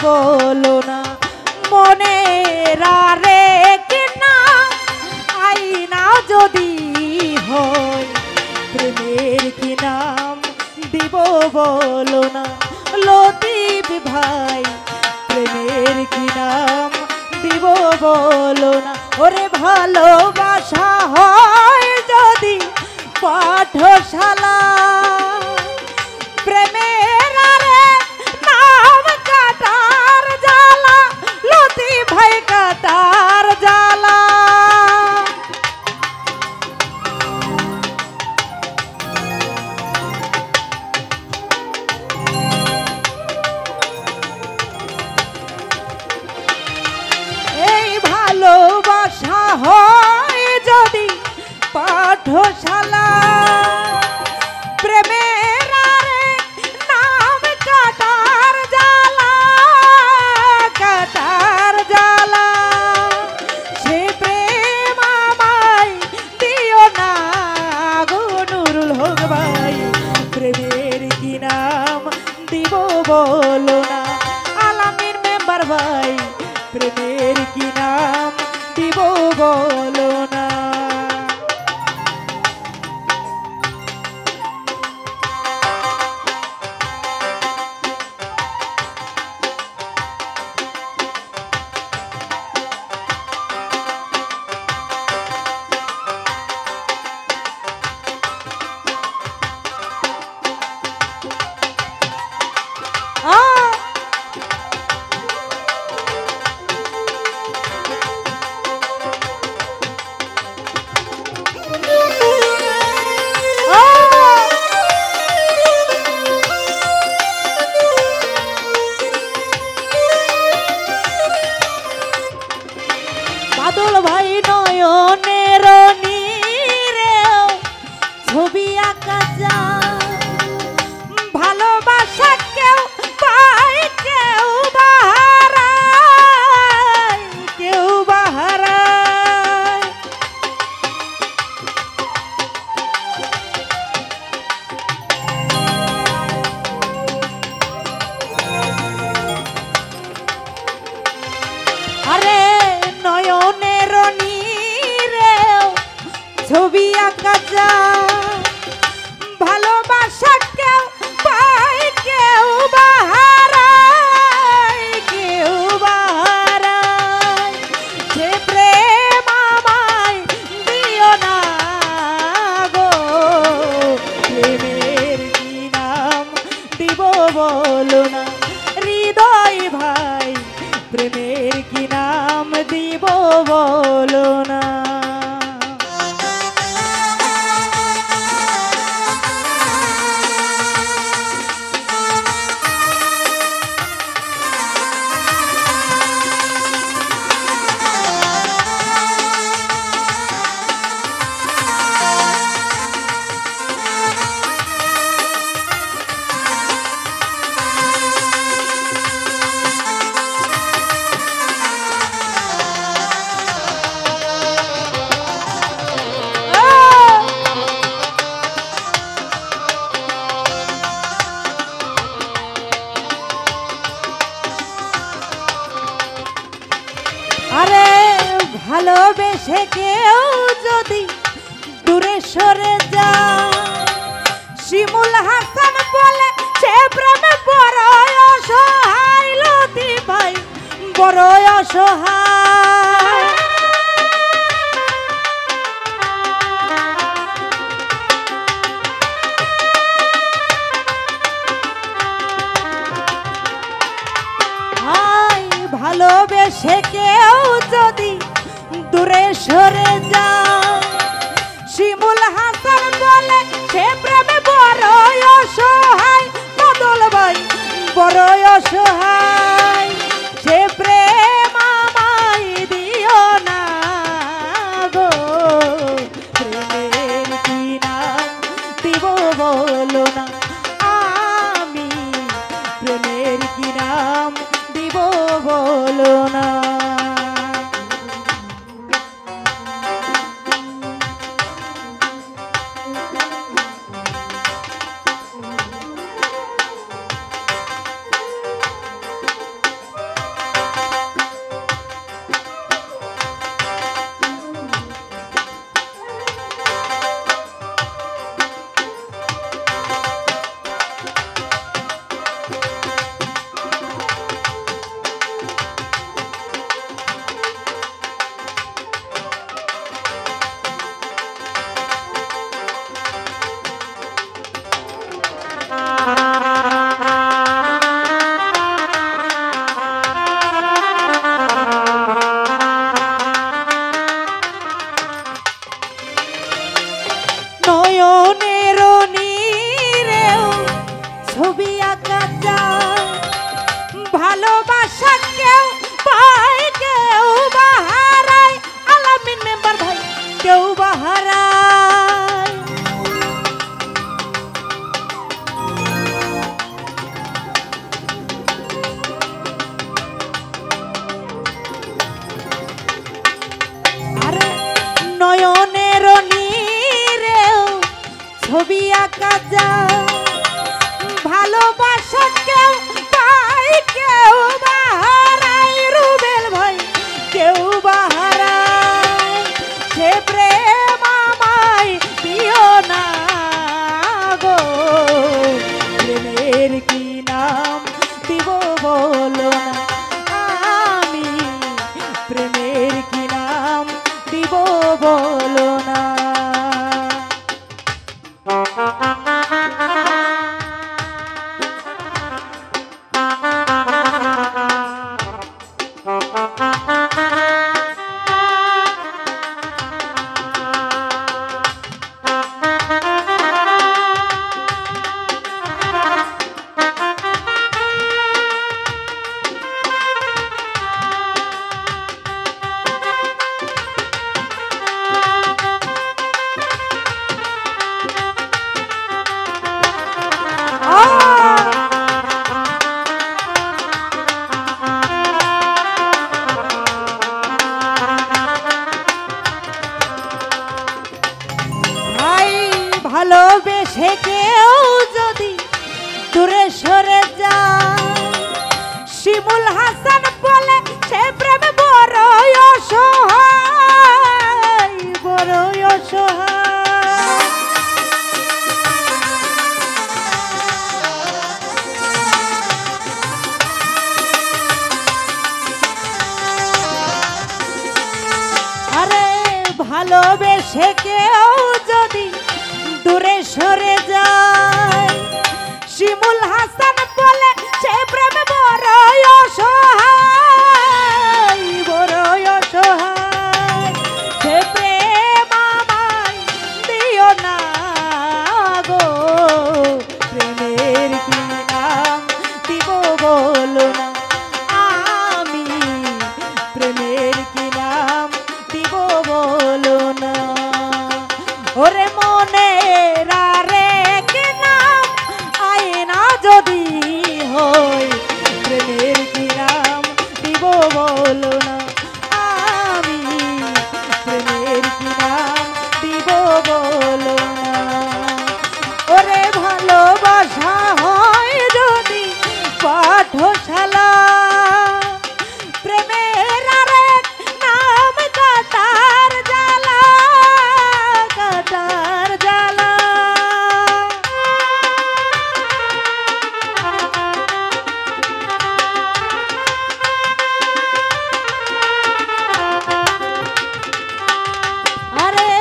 বলো না মনের আরেক নাম আইনা যদি হয় প্রেমের কি নাম দিব বলো না লতিফ ভাই প্রেমের কি নাম দিব বলো না ওরে ভালোবাসা হয় যদি পাঠশালা প্রেমের আরে নাম কাটার জ্বালা লতিফ ভাই কাটার জ্বালা এই ভালোবাসা হয় যদি পাঠশালা প্রেমের আরে নাম কাটার জ্বালা কাটার জ্বালা সে প্রেম আমায় দিও না গো নুরুল হক ভাই প্রেমের কি নাম দিব বলো না আলামিন মেম্বার ভাই প্রেমের কি নাম দিব বলো না বাদল ভাই নয়নের নীরে ছবি আঁকা যায় ভালোবাসা কেউ পায় কেউ বাহারায় কেউ বাহারায় আরে নয়নের নীরে ছবি আঁকা যায় ভালোবাসা কেউ পায় কেউ বাহারায় কেউ বাহারায় সে প্রেম আমায় দিও না গো প্রেমের কি নাম দিব বলো না হৃদয় ভাই প্রেমের কি নাম দিব বলো না আরে ভালোবেসে কেউ যদি দূরে সরে যায় শিমুল হাসান বলে সে প্রেমে বড় অসহায় লতিফ ভাই বড় অসহায় ভালোবেসে কেউ যদি দূরে সরে যায় শিমুল হাসান বলে সে প্রেমে বড় অসহায় বাদল ভাই বড় অসহায় সে প্রেম আমায় দিও না গো প্রেমের কি নাম দিব বলো না আমি প্রেমের কি নাম দিব বলো না। নয়নের নীরেও ছবি আঁকা যায়, ভালোবাসা কেউ পায় কেউ বাহারায়, আলামিন মেম্বার ভাই কেউ বাহারায়। আরে নয়নের ছবি আঁকা যায়, ভালোবাসা কেউ পায় কেউ বাহারায়, রুবেল ভাই কেউ বাহারায়। সে প্রেম আমায় দিও না গো, প্রেমের কি নাম দিব বলো না, আমি প্রেমের কি নাম দিব বলো না। ভালোবেসে কেউ যদি দূরে সরে যায়, শিমুল হাসান বলে সে প্রেম বড়ই অসহায়, বড়ই অসহায়। আরে ভালোবেসে কেউ যদি দূরে সরে যায়, শিমুল হাসান বলে সে প্রেম বড়ই অসহায়, বড়ই অসহায়। সে প্রেম আমায় দিও না গো, প্রেমের কি নাম দিব বলো না, আমি প্রেমের কি নাম দিব বলো না। ওরে মনের আরেক নাম আয়না যদি হয়, প্রেমের কি নাম দিব বলো না, আমি প্রেমের কি নাম দিব বলো না। ওরে ভালোবাসা হয় যদি পাঠশালা, প্রেমের আরেক নাম কাটার জ্বালা, কাটার জ্বালা। আরে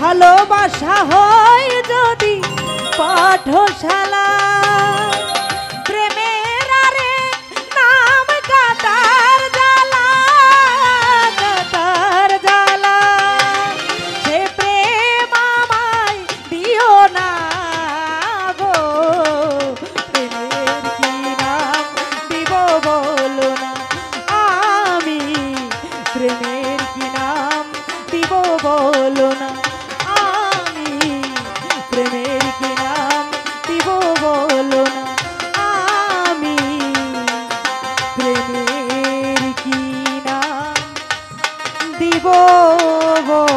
ভালোবাসা হয় যদি পাঠশালা, প্রেমের আরেক নাম কাটার জ্বালা, কাটার জ্বালা। সে প্রেম আমায় দিও না গো, প্রেমের কি নাম দিব বলো না, আমি প্রেমের কি নাম দিব বলো না, আমি প্রেমের কি নাম দিব বলো দিব বলো